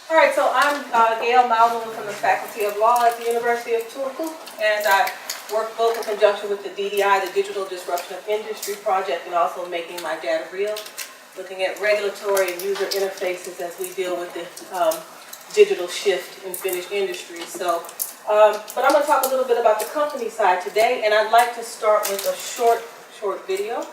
All right, so I'm Gail Maunula from the Faculty of Law at the University of Turku, and I work both in conjunction with the DDI, the Digital Disruption of Industry project, and also making MyData real, looking at regulatory and user interfaces as we deal with the digital shift in finished industries. So, but I'm going to talk a little bit about the company side today, and I'd like to start with a short video.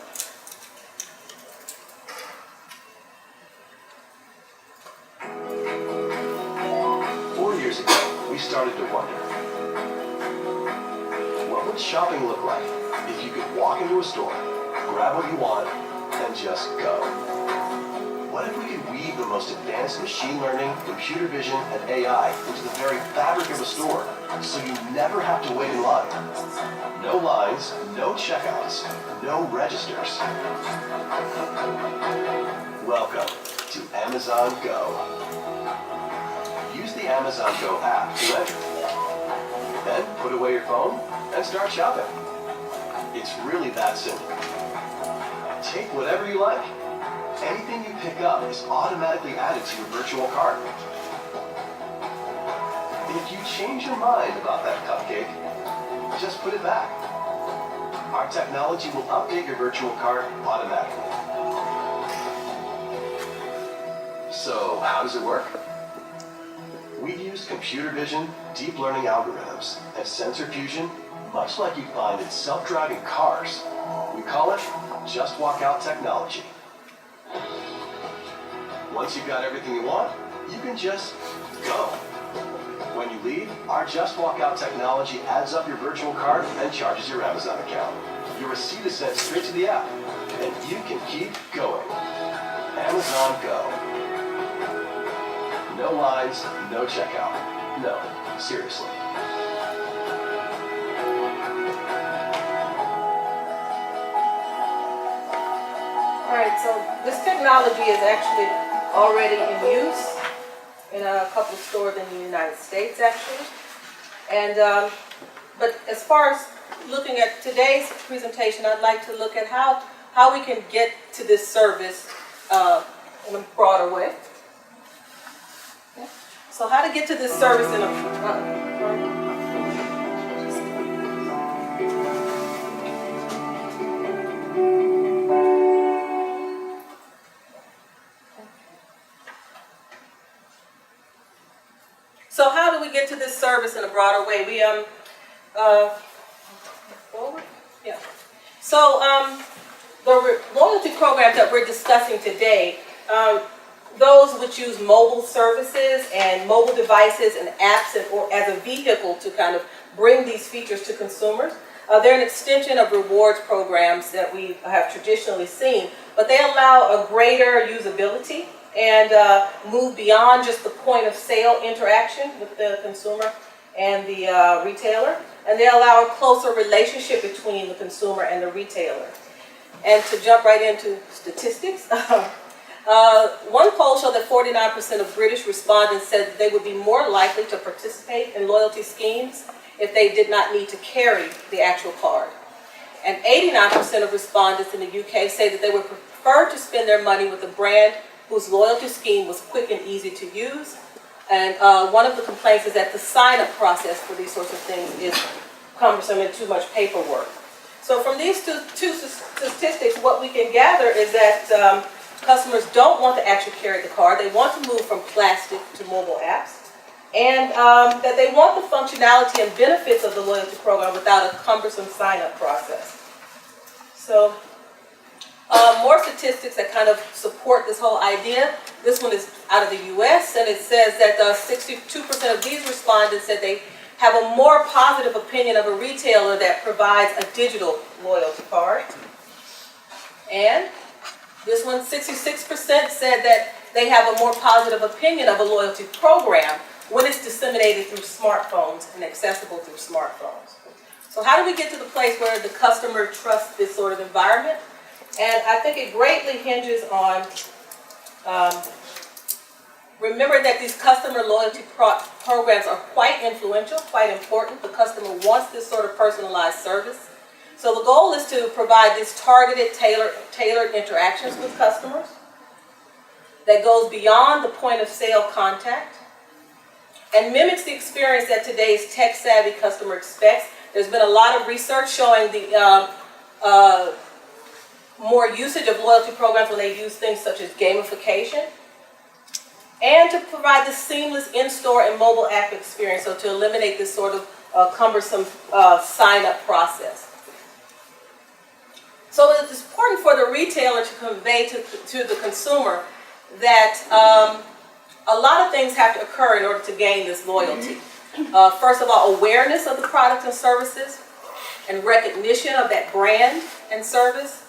4 years ago, we started to wonder, what would shopping look like if you could walk into a store, grab what you want, and just go? What if we could weave the most advanced machine learning, computer vision, and AI into the very fabric of a store, so you never have to wait in line? No lines, no checkouts, no registers. Welcome to Amazon Go. Use the Amazon Go app to enter. Then put away your phone and start shopping. It's really that simple. Take whatever you like. Anything you pick up is automatically added to your virtual cart. If you change your mind about that cupcake, just put it back. Our technology will update your virtual cart automatically. So, how does it work? We use computer vision, deep learning algorithms, and sensor fusion, much like you find in self-driving cars. We call it Just Walk Out technology. Once you've got everything you want, you can just go. When you leave, our Just Walk Out technology adds up your virtual cart and charges your Amazon account. Your receipt is sent straight to the app, and you can keep going. Amazon Go. No lines, no checkout. No, seriously. All right, so this technology is actually already in use in a couple of stores in the United States, actually. And but as far as looking at today's presentation, I'd like to look at how we can get to this service in a broader way. Okay. So how to get to this service in a So how do we get to this service in a broader way? We forward? Yeah. So the loyalty programs that we're discussing today, those which use mobile services and mobile devices and apps or as a vehicle to kind of bring these features to consumers. They're an extension of rewards programs that we have traditionally seen, but they allow a greater usability and move beyond just the point of sale interaction with the consumer and the retailer, and they allow a closer relationship between the consumer and the retailer. And to jump right into statistics, one poll showed that 49% of British respondents said that they would be more likely to participate in loyalty schemes if they did not need to carry the actual card. And 89% of respondents in the UK say that they would prefer to spend their money with a brand whose loyalty scheme was quick and easy to use. And one of the complaints is that the sign-up process for these sorts of things is cumbersome and too much paperwork. So from these two statistics, what we can gather is that customers don't want to actually carry the card. They want to move from plastic to mobile apps. And that they want the functionality and benefits of the loyalty program without a cumbersome sign-up process. So more statistics that kind of support this whole idea. This one is out of the US, and it says that 62% of these respondents said they have a more positive opinion of a retailer that provides a digital loyalty card. And this one, 66% said that they have a more positive opinion of a loyalty program when it's disseminated through smartphones and accessible through smartphones. So how do we get to the place where the customer trusts this sort of environment? And I think it greatly hinges on remember that these customer loyalty programs are quite influential, quite important. The customer wants this sort of personalized service. So the goal is to provide these targeted, tailored interactions with customers that goes beyond the point of sale contact and mimics the experience that today's tech-savvy customer expects. There's been a lot of research showing the more usage of loyalty programs when they use things such as gamification, and to provide this seamless in-store and mobile app experience, so to eliminate this sort of cumbersome sign-up process. So it's important for the retailer to convey to the consumer that a lot of things have to occur in order to gain this loyalty. First of all, awareness of the product and services, and recognition of that brand and service,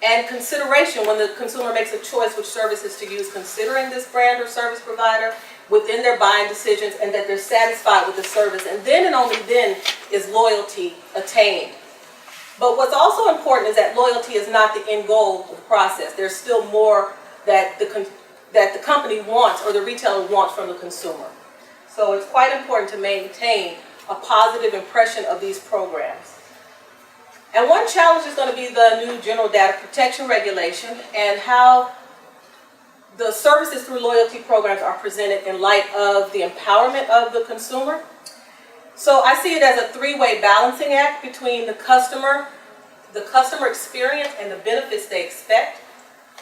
and consideration when the consumer makes a choice which services to use, considering this brand or service provider within their buying decisions, and that they're satisfied with the service. And then and only then is loyalty attained. But what's also important is that loyalty is not the end goal of the process. There's still more that the company wants, or the retailer wants, from the consumer. So it's quite important to maintain a positive impression of these programs. And one challenge is going to be the new General Data Protection Regulation and how the services through loyalty programs are presented in light of the empowerment of the consumer. So I see it as a three-way balancing act between the customer experience and the benefits they expect,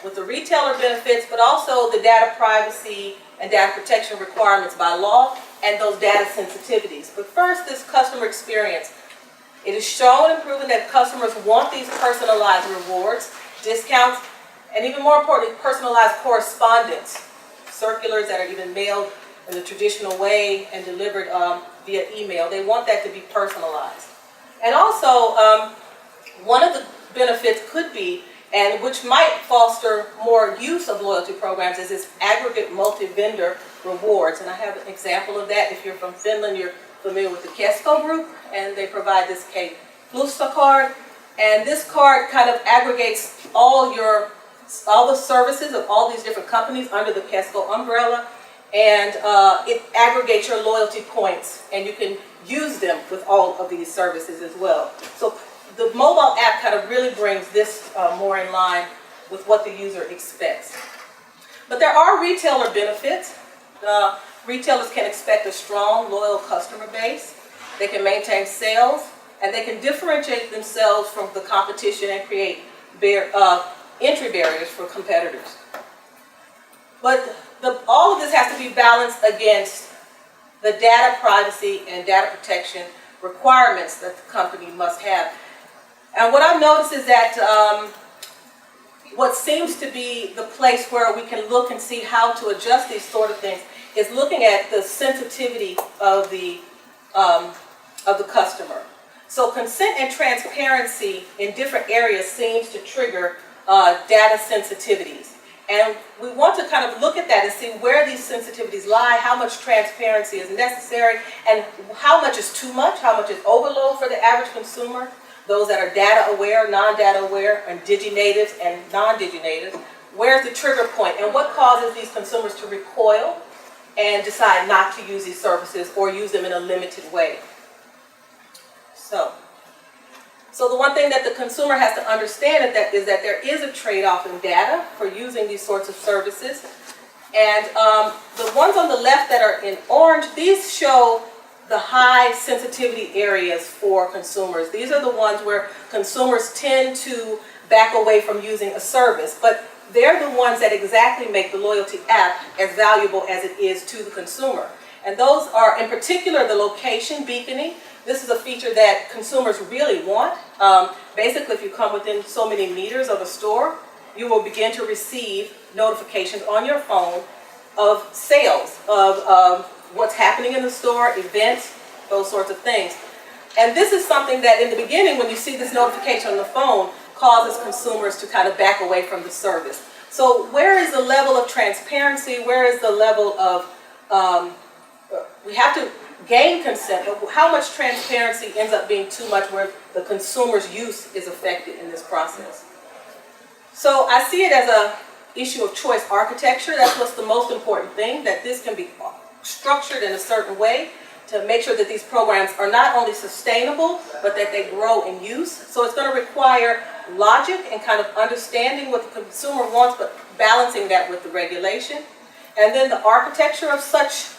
with the retailer benefits, but also the data privacy and data protection requirements by law and those data sensitivities. But first, this customer experience. It is shown and proven that customers want these personalized rewards, discounts, and even more importantly, personalized correspondence, circulars that are even mailed in the traditional way and delivered via email. They want that to be personalized. And also, one of the benefits could be, and which might foster more use of loyalty programs, is this aggregate multi-vendor rewards. And I have an example of that. If you're from Finland, you're familiar with the Kesko group, and they provide this K Plusta card. And this card kind of aggregates all the services of all these different companies under the Kesko umbrella, and it aggregates your loyalty points, and you can use them with all of these services as well. So the mobile app kind of really brings this more in line with what the user expects. But there are retailer benefits. Retailers can expect a strong, loyal customer base. They can maintain sales, and they can differentiate themselves from the competition and create entry barriers for competitors. But all of this has to be balanced against the data privacy and data protection requirements that the company must have. And what I've noticed is that what seems to be the place where we can look and see how to adjust these sort of things is looking at the sensitivity of the customer. So consent and transparency in different areas seems to trigger data sensitivities. And we want to kind of look at that and see where these sensitivities lie, how much transparency is necessary, and how much is too much, how much is overload for the average consumer, those that are data aware, non-data aware, and diginatives and non-diginatives. Where's the trigger point, and what causes these consumers to recoil and decide not to use these services or use them in a limited way? So the one thing that the consumer has to understand is that there is a trade-off in data for using these sorts of services. And the ones on the left that are in orange, these show the high sensitivity areas for consumers. These are the ones where consumers tend to back away from using a service, but they're the ones that exactly make the loyalty app as valuable as it is to the consumer. And those are, in particular, the location beaconing. This is a feature that consumers really want. Basically, if you come within so many meters of a store, you will begin to receive notifications on your phone of sales, of what's happening in the store, events, those sorts of things. And this is something that in the beginning, when you see this notification on the phone, causes consumers to kind of back away from the service. So where is the level of transparency? Where is the level of, we have to gain consent, but how much transparency ends up being too much where the consumer's use is affected in this process? So I see it as an issue of choice architecture. That's what's the most important thing, that this can be structured in a certain way to make sure that these programs are not only sustainable, but that they grow in use. So it's going to require logic and kind of understanding what the consumer wants, but balancing that with the regulation. And then the architecture of such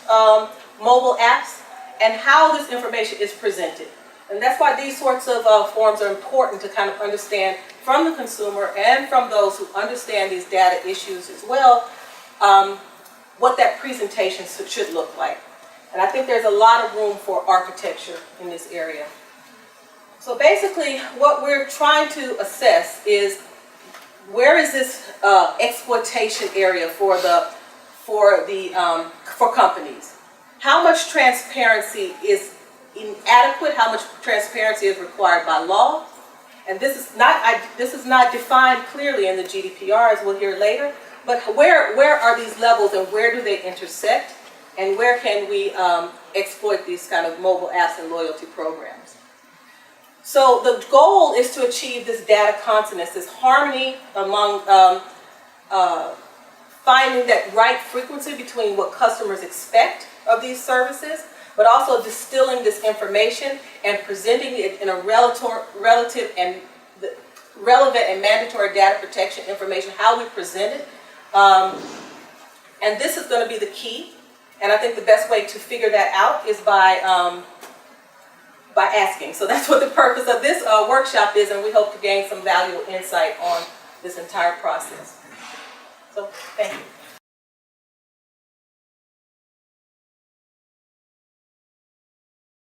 mobile apps and how this information is presented. And that's why these sorts of forums are important to kind of understand from the consumer and from those who understand these data issues as well, what that presentation should look like. And I think there's a lot of room for architecture in this area. So basically, what we're trying to assess is where is this exploitation area for companies? How much transparency is inadequate? How much transparency is required by law? And this is not defined clearly in the GDPR, as we'll hear later. But where are these levels and where do they intersect? And where can we exploit these kind of mobile apps and loyalty programs? So the goal is to achieve this data consonance, this harmony among finding that right frequency between what customers expect of these services, but also distilling this information and presenting it in a relative and relevant and mandatory data protection information, how we present it. And this is going to be the key. And I think the best way to figure that out is by asking. So that's what the purpose of this workshop is, and we hope to gain some valuable insight on this entire process. So thank you.